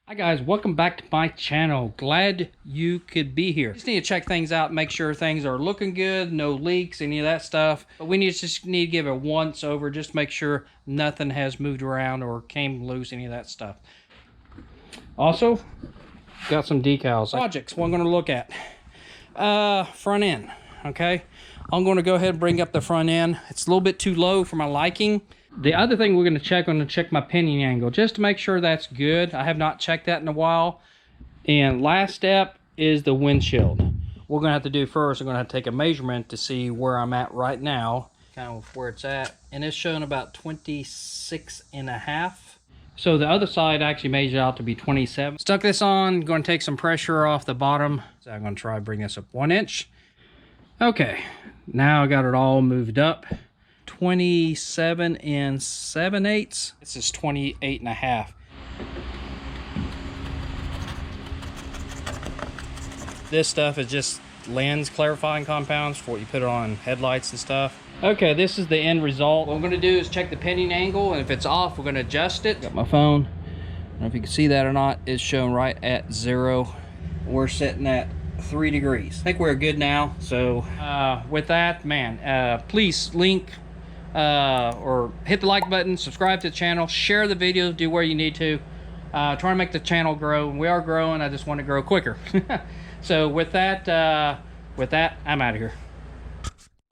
Hi guys, welcome back to my channel. Glad you could be here. Just need to check things out, make sure things are looking good, no leaks, any of that stuff. But we just need to give it a once over, just make sure nothing has moved around or came loose, any of that stuff. Also, got some decals. Projects, what I'm going to look at. Front end, okay? I'm going to go ahead and bring up the front end. It's a little bit too low for my liking. The other thing we're going to check my pinion angle just to make sure that's good. I have not checked that in a while. And last step is the windshield. What we're going to have to do first, I'm going to have to take a measurement to see where I'm at right now, kind of where it's at, and it's showing about 26.5. So the other side actually measured out to be 27. Stuck this on, going to take some pressure off the bottom. So I'm going to try to bring this up 1 inch. Okay, now I got it all moved up. 27 7/8. This is 28.5. This stuff is just lens clarifying compounds for what you put on headlights and stuff. Okay, this is the end result. What I'm going to do is check the pinion angle, and if it's off, we're going to adjust it. Got my phone. I don't know if you can see that or not. It's showing right at 0. We're sitting at 3 degrees. I think we're good now. So with that, man, please link or hit the like button, subscribe to the channel, share the video, do where you need to. Try to make the channel grow. We are growing. I just want to grow quicker. So with that, I'm out of here.